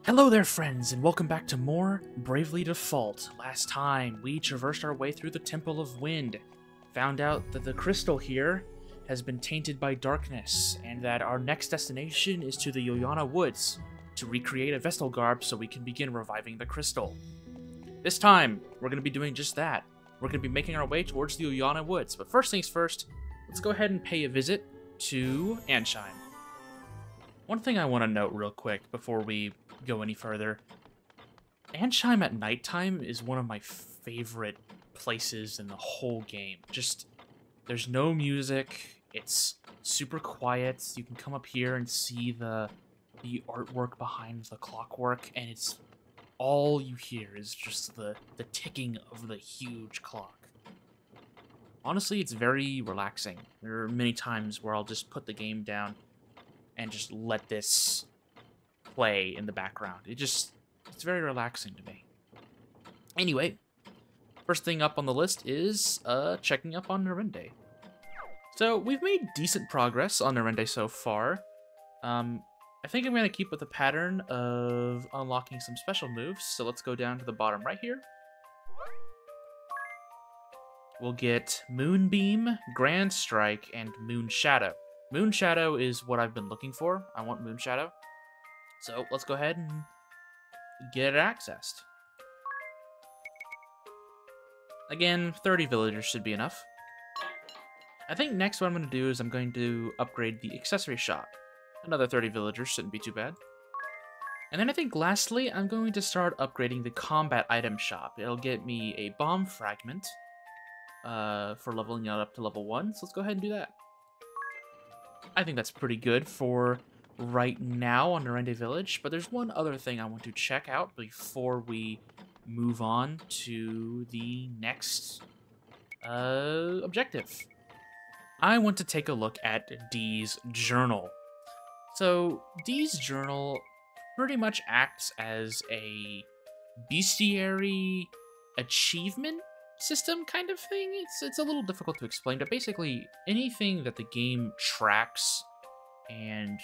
Hello there, friends, and welcome back to more Bravely Default. Last time, we traversed our way through the Temple of Wind, found out that the crystal here has been tainted by darkness, and that our next destination is to the Yulyana Woods to recreate a Vestal garb so we can begin reviving the crystal. This time, we're going to be doing just that. We're going to be making our way towards the Yulyana Woods, but first things first, let's go ahead and pay a visit to Ansheim. One thing I want to note real quick before we go any further, Ansheim at nighttime is one of my favorite places in the whole game. Just, there's no music, it's super quiet, you can come up here and see the artwork behind the clockwork, and it's all you hear is just the ticking of the huge clock. Honestly, it's very relaxing. There are many times where I'll just put the game down and just let this play in the background. It's very relaxing to me. Anyway, first thing up on the list is checking up on Nerende. So we've made decent progress on Nerende so far. I think I'm going to keep with the pattern of unlocking some special moves, so let's go down to the bottom right here. We'll get Moonbeam, Grand Strike, and Moon Shadow. Moon Shadow is what I've been looking for. I want Moon Shadow. So let's go ahead and get it accessed. Again, 30 villagers should be enough. I think next what I'm going to do is I'm going to upgrade the accessory shop. Another 30 villagers shouldn't be too bad. And then I think lastly, I'm going to start upgrading the combat item shop. It'll get me a bomb fragment for leveling it up to level 1. So let's go ahead and do that. I think that's pretty good for right now on Nerende Village, but there's one other thing I want to check out before we move on to the next objective. I want to take a look at Dee's journal. So Dee's journal pretty much acts as a bestiary achievement system kind of thing. It's a little difficult to explain, but basically anything that the game tracks and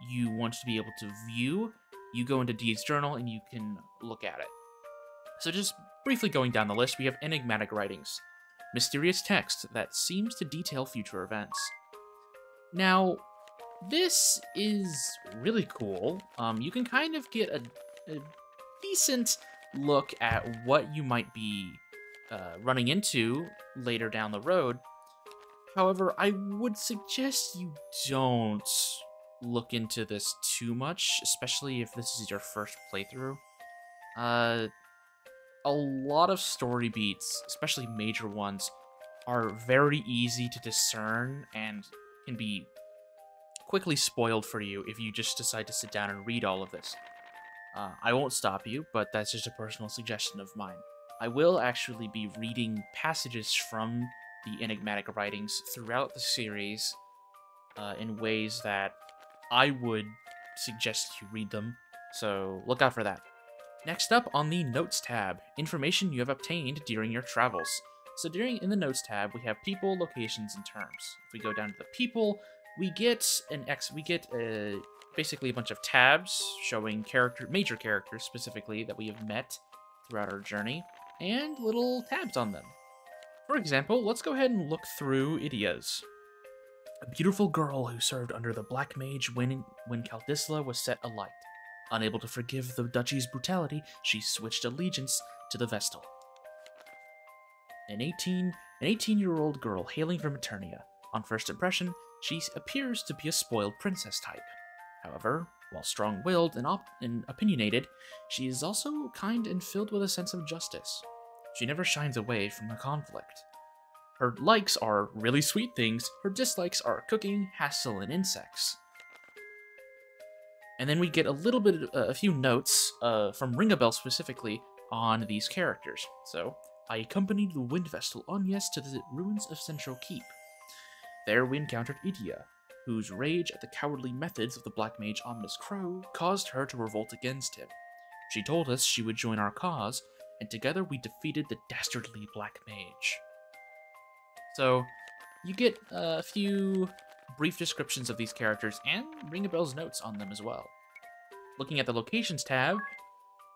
you want to be able to view, you go into Dee's journal and you can look at it. So just briefly going down the list, we have enigmatic writings, mysterious text that seems to detail future events. Now, this is really cool. You can kind of get a decent look at what you might be running into later down the road. However, I would suggest you don't look into this too much, especially if this is your first playthrough. A lot of story beats, especially major ones, are very easy to discern and can be quickly spoiled for you if you just decide to sit down and read all of this. I won't stop you, but that's just a personal suggestion of mine. I will actually be reading passages from the enigmatic writings throughout the series in ways that I would suggest you read them, so look out for that. Next up on the Notes tab, information you have obtained during your travels. So in the Notes tab, we have people, locations, and terms. If we go down to the people, we get basically a bunch of tabs showing major characters specifically that we have met throughout our journey, and little tabs on them. For example, let's go ahead and look through Idia's. A beautiful girl who served under the Black Mage when Kaldisla was set alight. Unable to forgive the duchy's brutality, she switched allegiance to the Vestal. An 18-year-old girl hailing from Eternia. On first impression, she appears to be a spoiled princess type. However, while strong-willed and opinionated, she is also kind and filled with a sense of justice. She never shies away from a conflict. Her likes are really sweet things, her dislikes are cooking, hassle, and insects. And then we get a few notes from Ringabel specifically on these characters. So, I accompanied the Wind Vestal Agnes to the ruins of Central Keep. There we encountered Idia, whose rage at the cowardly methods of the Black Mage Ominous Crow caused her to revolt against him. She told us she would join our cause, and together we defeated the dastardly Black Mage. So, you get a few brief descriptions of these characters and Ringabel's notes on them as well. looking at the locations tab,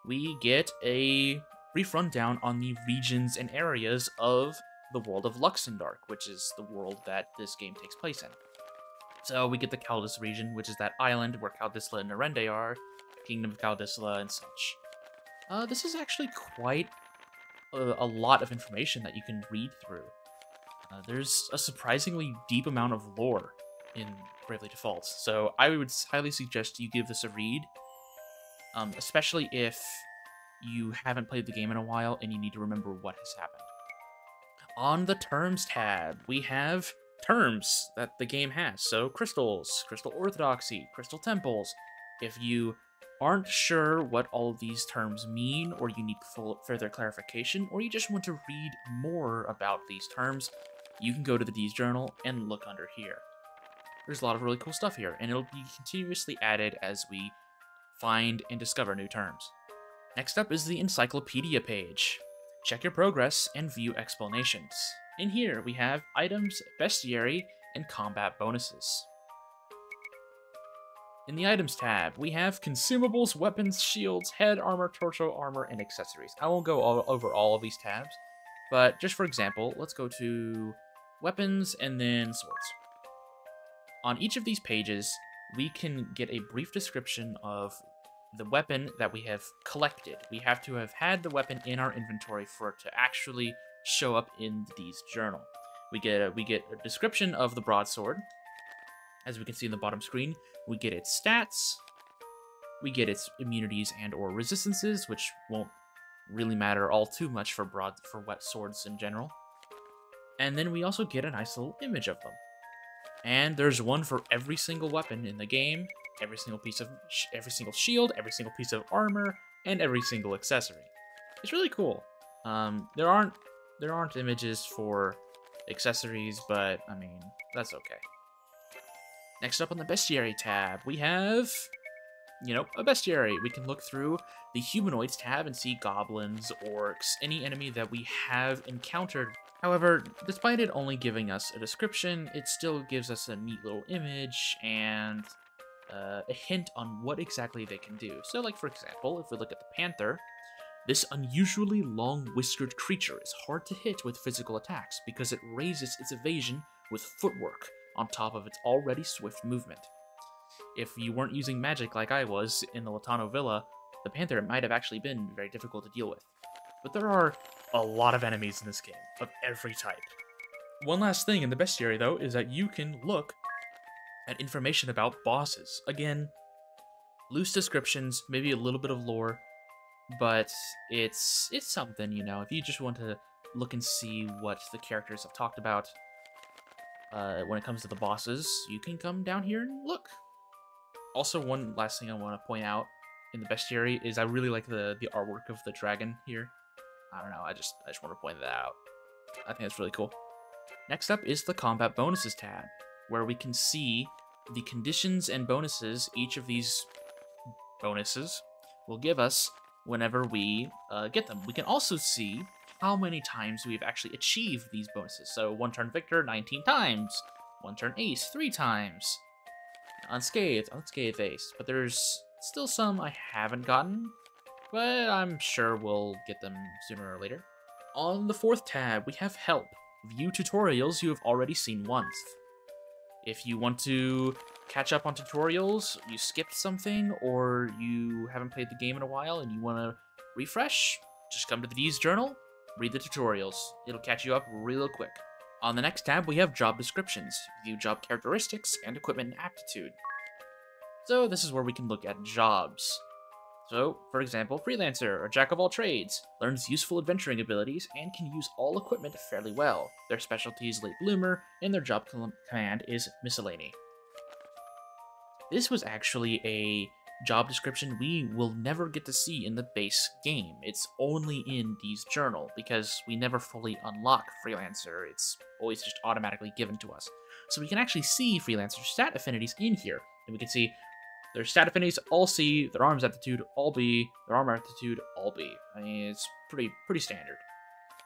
we get a brief rundown on the regions and areas of the world of Luxembourg, which is the world that this game takes place in. So we get the Caldis region, which is that island where Caldisla and Narende are, Kingdom of Caldisla and such. This is actually quite a lot of information that you can read through. There's a surprisingly deep amount of lore in Bravely Default, so I would highly suggest you give this a read, especially if you haven't played the game in a while and you need to remember what has happened. On the Terms tab, we have terms that the game has. So crystals, crystal orthodoxy, crystal temples. If you aren't sure what all of these terms mean, or you need further clarification, or you just want to read more about these terms, you can go to the D's Journal and look under here. There's a lot of really cool stuff here, and it'll be continuously added as we find and discover new terms. Next up is the Encyclopedia page. Check your progress and view explanations. In here, we have items, bestiary, and combat bonuses. In the Items tab, we have consumables, weapons, shields, head armor, torso armor, and accessories. I won't go over all of these tabs, but just for example, let's go to weapons and then swords. On each of these pages, we can get a brief description of the weapon that we have collected. We have to have had the weapon in our inventory for it to actually show up in D's journal. We get a description of the broadsword. As we can see in the bottom screen, we get its stats, we get its immunities and or resistances, which won't really matter all too much for wet swords in general. And then we also get a nice little image of them. And there's one for every single weapon in the game, every single shield, every single piece of armor, and every single accessory. It's really cool. There aren't images for accessories, but I mean, that's okay. Next up on the Bestiary tab, we have, a bestiary. We can look through the Humanoids tab and see goblins, orcs, any enemy that we have encountered. However, despite it only giving us a description, it still gives us a neat little image and a hint on what exactly they can do. So, like, for example, if we look at the Panther, this unusually long-whiskered creature is hard to hit with physical attacks because it raises its evasion with footwork on top of its already swift movement. If you weren't using magic like I was in the Latano Villa, the Panther might have actually been very difficult to deal with. But there are a lot of enemies in this game, of every type. One last thing in the bestiary, though, is that you can look at information about bosses. Again, loose descriptions, maybe a little bit of lore, but it's something, if you just want to look and see what the characters have talked about when it comes to the bosses, you can come down here and look. Also, one last thing I want to point out in the bestiary is I really like the artwork of the dragon here. I don't know, I just want to point that out. I think that's really cool. Next up is the Combat Bonuses tab, where we can see the conditions and bonuses each of these bonuses will give us whenever we get them. We can also see how many times we've actually achieved these bonuses. So, 1 turn victor, 19 times. 1 turn ace, 3 times. Unscathed ace. But there's still some I haven't gotten, but I'm sure we'll get them sooner or later. On the 4th tab, we have Help. View tutorials you have already seen once. If you want to catch up on tutorials, you skipped something, or you haven't played the game in a while and you want to refresh, just come to the D's Journal, read the tutorials. It'll catch you up real quick. On the next tab, we have Job Descriptions. View job characteristics and equipment and aptitude. So this is where we can look at jobs. So, for example, Freelancer, or Jack of all trades, learns useful adventuring abilities and can use all equipment fairly well. Their specialty is Late Bloomer, and their job command is Miscellany. This was actually a job description we will never get to see in the base game. It's only in D's Journal, because we never fully unlock Freelancer. It's always just automatically given to us. So we can actually see Freelancer's stat affinities in here, and we can see their stat affinities, all C, their arms aptitude, all B, their armor aptitude, all B. I mean, it's pretty standard.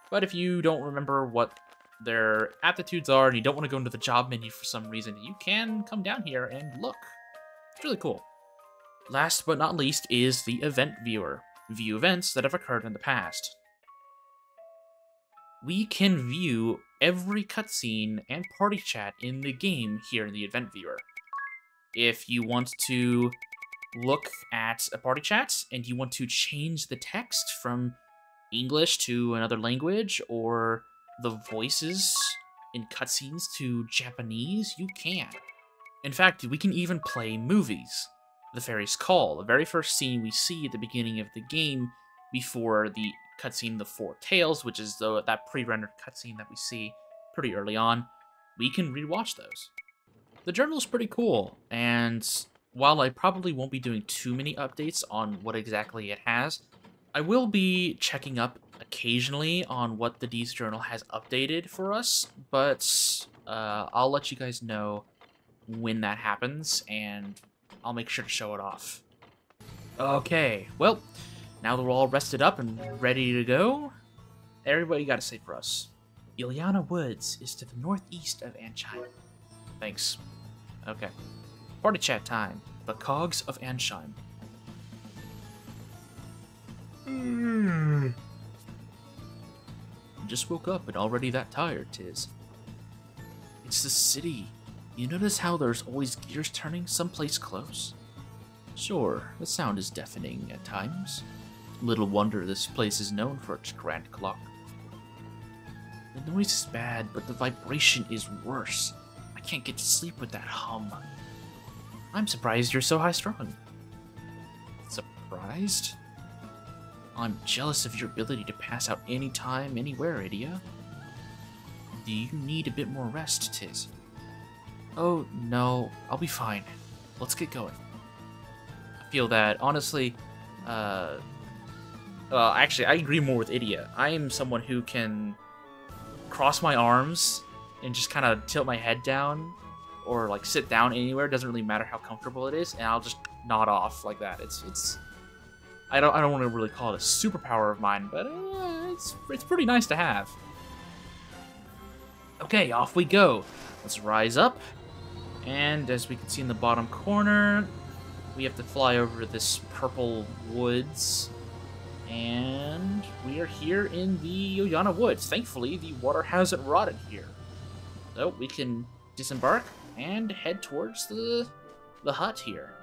But if you don't remember what their aptitudes are, and you don't want to go into the job menu for some reason, you can come down here and look. It's really cool. last but not least is the event viewer. View events that have occurred in the past. We can view every cutscene and party chat in the game here in the event viewer. If you want to look at a party chat and you want to change the text from English to another language or the voices in cutscenes to Japanese, you can. In fact, we can even play movies. The Fairy's Call, the very first scene we see at the beginning of the game before the cutscene The Four Tales, which is that pre-rendered cutscene that we see pretty early on, we can rewatch those. The journal is pretty cool, and while I probably won't be doing too many updates on what exactly it has, I will be checking up occasionally on what the D's Journal has updated for us, but I'll let you guys know when that happens, and I'll make sure to show it off. Okay, well, now that we're all rested up and ready to go, everybody got to say for us. Yulyana Woods is to the northeast of Ansheim. Thanks. Okay. Party chat time. The Cogs of Ansheim. Just woke up and already that tired, Tiz. It's the city. You notice how there's always gears turning someplace close? Sure, the sound is deafening at times. Little wonder this place is known for its grand clock. The noise is bad, but the vibration is worse. I can't get to sleep with that hum. I'm surprised you're so high-strung. Surprised? I'm jealous of your ability to pass out anytime, anywhere, Idia. Do you need a bit more rest, Tiz? Oh, no, I'll be fine. Let's get going. I feel that, honestly, actually, I agree more with Idia. I am someone who can cross my arms and just kind of tilt my head down or like sit down anywhere. It doesn't really matter how comfortable it is, and I'll just nod off like that. I don't want to really call it a superpower of mine, but it's pretty nice to have. Okay, off we go. Let's rise up, and as we can see in the bottom corner, we have to fly over this purple woods, and we are here in the Yulyana Woods. Thankfully, the water hasn't rotted here, so we can disembark and head towards the hut here.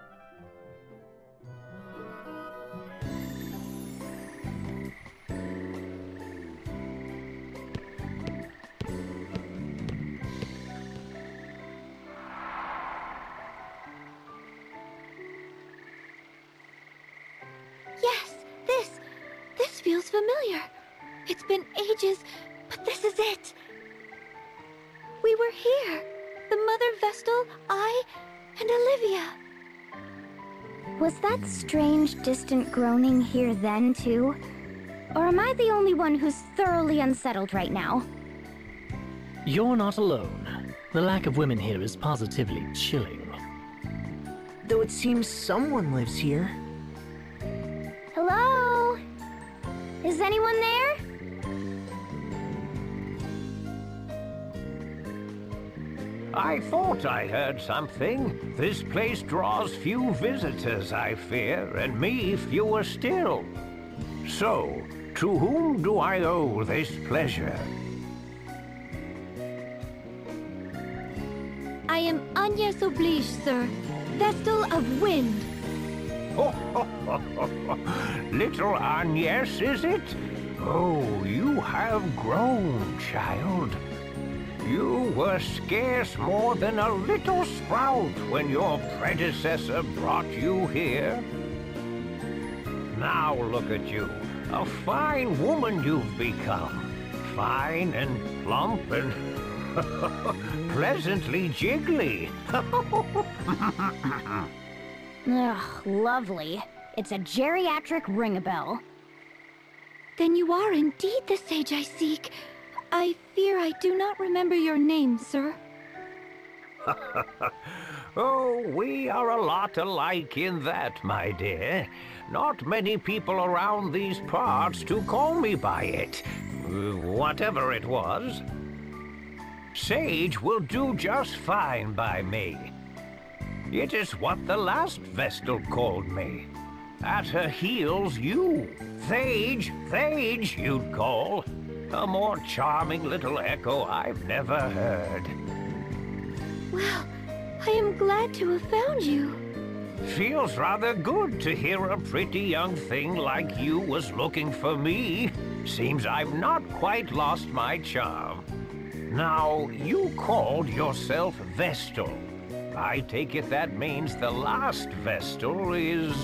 This feels familiar. It's been ages, but this is it. We were here. The Mother Vestal, I, and Olivia. Was that strange, distant groaning here then, too? Or am I the only one who's thoroughly unsettled right now? You're not alone. The lack of women here is positively chilling. Though it seems someone lives here. Hello? Is anyone there? I thought I heard something. This place draws few visitors, I fear, and me fewer still. So, to whom do I owe this pleasure? I am Agnes Oblige, sir. Vestal of Wind. Little Agnes, is it? Oh, you have grown, child. You were scarce more than a little sprout when your predecessor brought you here. Now look at you. A fine woman you've become. Fine and plump and pleasantly jiggly. Ugh, lovely. It's a geriatric ring-a-bell. Then you are indeed the sage I seek. I fear I do not remember your name, sir. Oh, we are a lot alike in that, my dear. Not many people around these parts to call me by it. Whatever it was. Sage will do just fine by me. It is what the last Vestal called me. At her heels, you. Thage, you'd call. A more charming little echo I've never heard. Well, I am glad to have found you. Feels rather good to hear a pretty young thing like you was looking for me. Seems I've not quite lost my charm. Now, you called yourself Vestal. I take it that means the last Vestal is...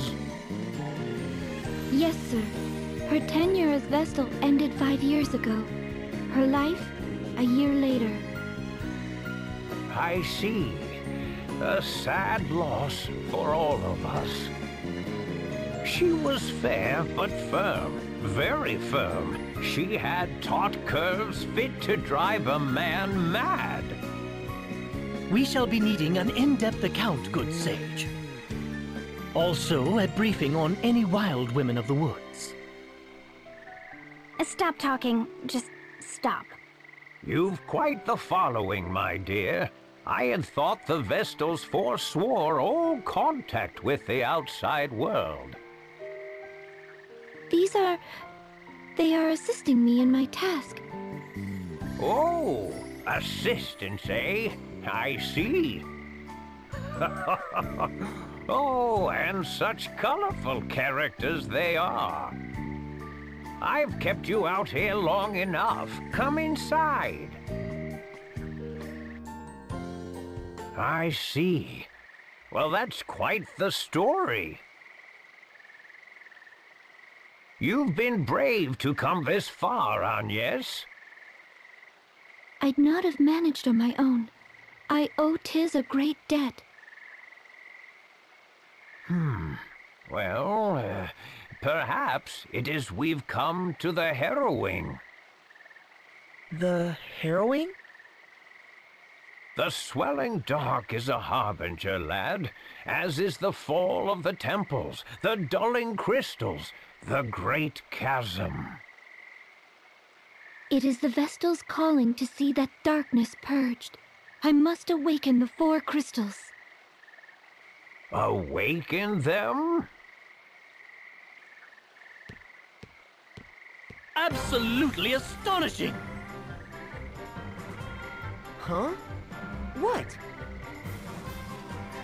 Yes, sir. Her tenure as Vestal ended 5 years ago. Her life, a year later. I see. A sad loss for all of us. She was fair but firm, very firm. She had taut curves fit to drive a man mad. We shall be needing an in-depth account, good sage. Also, a briefing on any wild women of the woods. Stop talking. Just stop. You've quite the following, my dear. I had thought the Vestals forswore all contact with the outside world. They are assisting me in my task. Oh, assistance, eh? I see. Oh, and such colorful characters they are. I've kept you out here long enough. Come inside. I see. Well, that's quite the story. You've been brave to come this far, Agnes. I'd not have managed on my own. I owe Tiz a great debt. Well, perhaps it is we've come to the harrowing. The harrowing? The swelling dark is a harbinger, lad, as is the fall of the temples, the dulling crystals, the great chasm. It is the Vestal's calling to see that darkness purged. I must awaken the 4 crystals. Awaken them? Absolutely astonishing! Huh? What?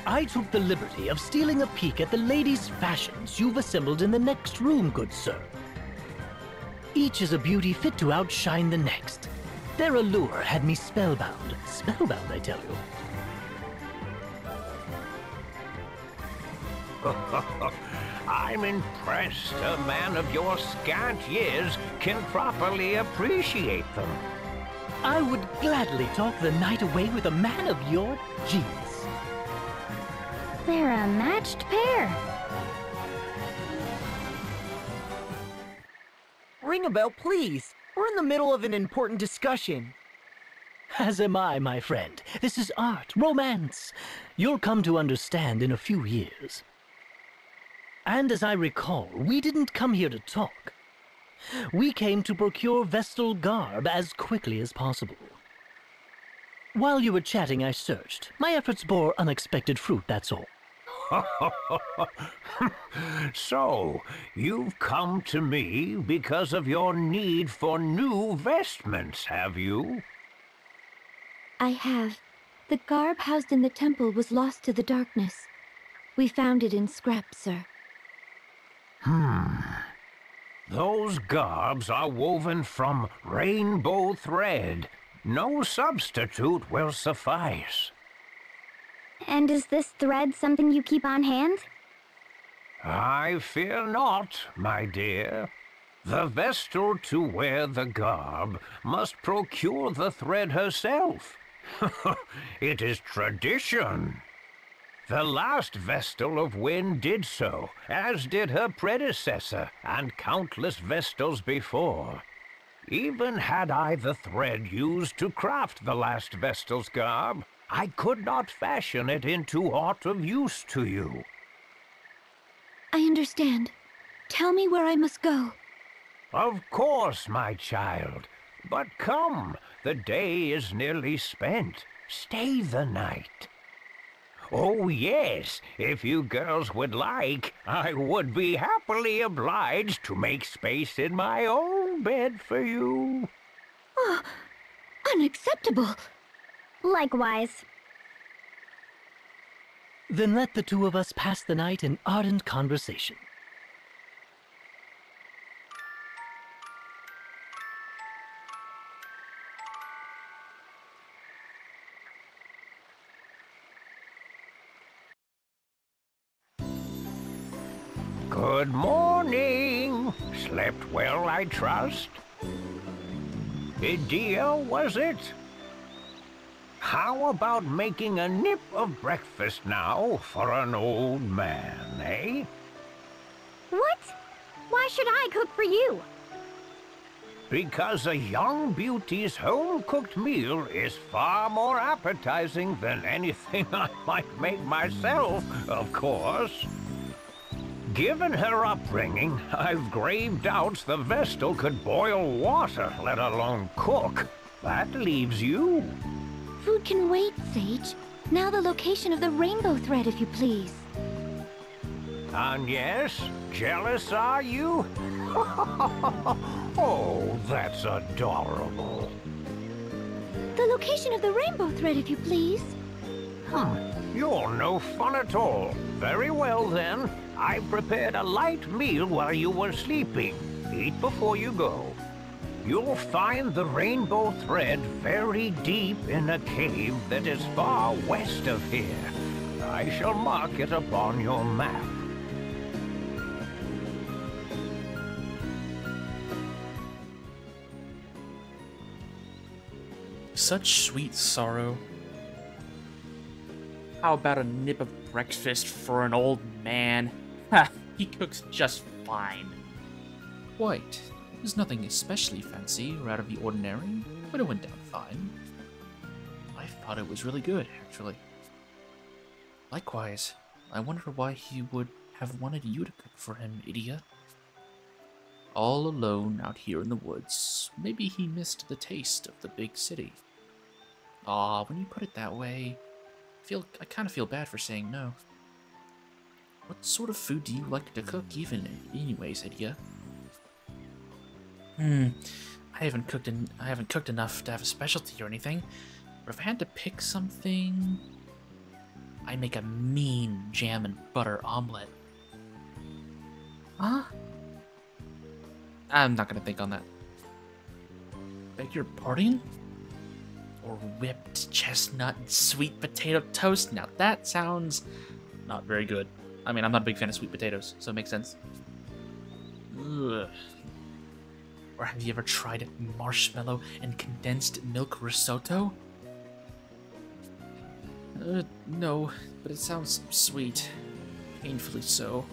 I took the liberty of stealing a peek at the ladies' fashions you've assembled in the next room, good sir. Each is a beauty fit to outshine the next. Their allure had me spellbound. Spellbound, I tell you. I'm impressed a man of your scant years can properly appreciate them. I would gladly talk the night away with a man of your genius. They're a matched pair. Ring a bell, please. We're in the middle of an important discussion. As am I, my friend. This is art, romance. You'll come to understand in a few years. And as I recall, we didn't come here to talk. We came to procure Vestal garb as quickly as possible. While you were chatting, I searched. My efforts bore unexpected fruit, that's all. So, you've come to me because of your need for new vestments, have you? I have. The garb housed in the temple was lost to the darkness. We found it in scrap, sir. Those garbs are woven from rainbow thread. No substitute will suffice. And is this thread something you keep on hand? I fear not, my dear. The Vestal to wear the garb must procure the thread herself. It is tradition. The last Vestal of Wind did so, as did her predecessor and countless Vestals before. Even had I the thread used to craft the last Vestal's garb, I could not fashion it into aught of use to you. I understand. Tell me where I must go. Of course, my child. But come, the day is nearly spent. Stay the night. Oh, yes. If you girls would like, I would be happily obliged to make space in my own bed for you. Oh, unacceptable. Likewise. Then let the two of us pass the night in ardent conversation. Good morning. Slept well, I trust? Dear, was it? How about making a nip of breakfast now for an old man, eh? What? Why should I cook for you? Because a young beauty's home-cooked meal is far more appetizing than anything I might make myself, of course. Given her upbringing, I've grave doubts the Vestal could boil water, let alone cook. That leaves you. Food can wait, Sage. Now the location of the rainbow thread, if you please. And yes, jealous are you? Oh, that's adorable. The location of the rainbow thread, if you please. You're no fun at all. Very well, then. I prepared a light meal while you were sleeping. Eat before you go. You'll find the rainbow thread very deep in a cave that is far west of here. I shall mark it upon your map. Such sweet sorrow. How about a nip of breakfast for an old man? Ha! He cooks just fine. Quite. There's nothing especially fancy or out of the ordinary, but it went down fine. I thought it was really good, actually. Likewise, I wonder why he would have wanted you to cook for him, idiot. All alone out here in the woods, maybe he missed the taste of the big city. Aw, when you put it that way, I kind of feel bad for saying no. What sort of food do you like to cook, anyways, idiot? I haven't cooked enough to have a specialty or anything. But if I had to pick something, I make a mean jam and butter omelet. Huh? I'm not gonna think on that. Beg your pardon? Or whipped chestnut and sweet potato toast? Now that sounds not very good. I mean, I'm not a big fan of sweet potatoes, so it makes sense. Ugh. Or have you ever tried marshmallow and condensed milk risotto? No, but it sounds sweet. Painfully so.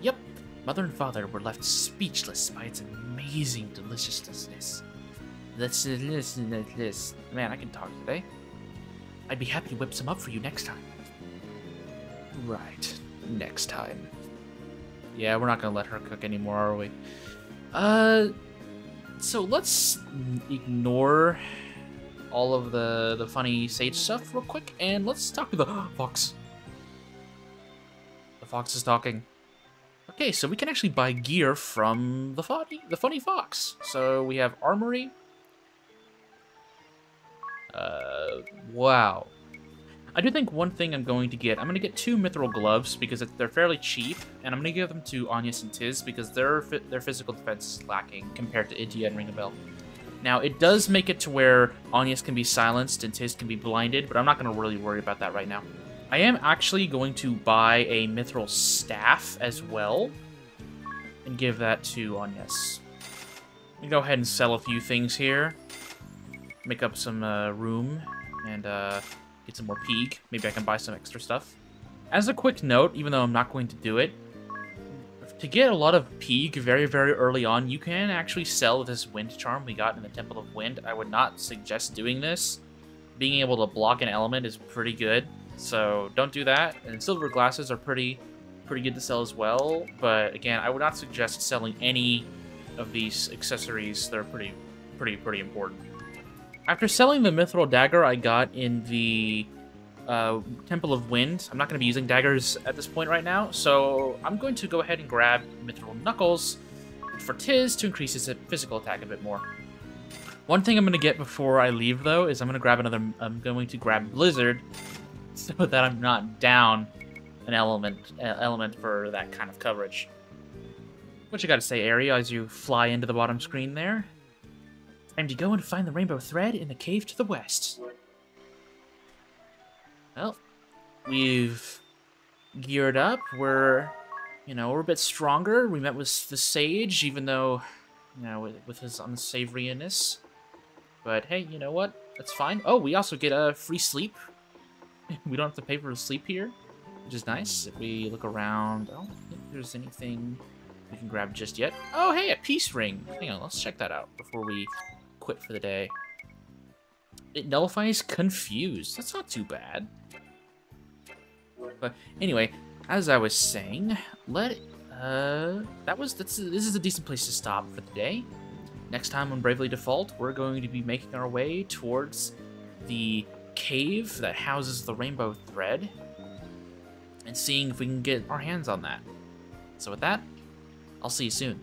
Yep, Mother and Father were left speechless by its amazing deliciousness. Man, I can talk today. I'd be happy to whip some up for you next time. Right, next time. Yeah, we're not gonna let her cook anymore, are we? So let's ignore all of the funny Sage stuff real quick, and let's talk to the fox. The fox is talking. Okay, so we can actually buy gear from the funny fox. So we have armory. Wow. I do think one thing I'm going to get 2 mithril gloves because they're fairly cheap, and I'm going to give them to Agnes and Tiz because their physical defense is lacking compared to Idia and Ringabel. Now, it does make it to where Agnes can be silenced and Tiz can be blinded, but I'm not going to really worry about that right now. I am actually going to buy a mithril staff as well and give that to Agnes. Let me go ahead and sell a few things here. Make up some room and get some more peeg. Maybe I can buy some extra stuff. As a quick note, even though I'm not going to do it, to get a lot of peeg very, very early on, you can actually sell this wind charm we got in the Temple of Wind. I would not suggest doing this. Being able to block an element is pretty good, so don't do that. And silver glasses are pretty good to sell as well, but again, I would not suggest selling any of these accessories. They're pretty important. After selling the mithril dagger I got in the Temple of Wind. I'm not going to be using daggers at this point right now, so I'm going to go ahead and grab Mithril Knuckles for Tiz to increase his physical attack a bit more. One thing I'm going to get before I leave, though, is I'm going to grab Blizzard so that I'm not down an element for that kind of coverage. What you got to say, Ari, as you fly into the bottom screen there? Time to go and find the rainbow thread in the cave to the west. Well, we've geared up. We're a bit stronger. We met with the sage, even though, with his unsavoriness. But hey, you know what? That's fine. Oh, we also get a free sleep. We don't have to pay for a sleep here, which is nice. If we look around, I don't think there's anything we can grab just yet. Oh, hey, a peace ring. Hang on, let's check that out before we quit for the day. It nullifies confused. That's not too bad. But anyway, as I was saying, this is a decent place to stop for the day. Next time on Bravely Default, we're going to be making our way towards the cave that houses the rainbow thread and seeing if we can get our hands on that. So with that, I'll see you soon.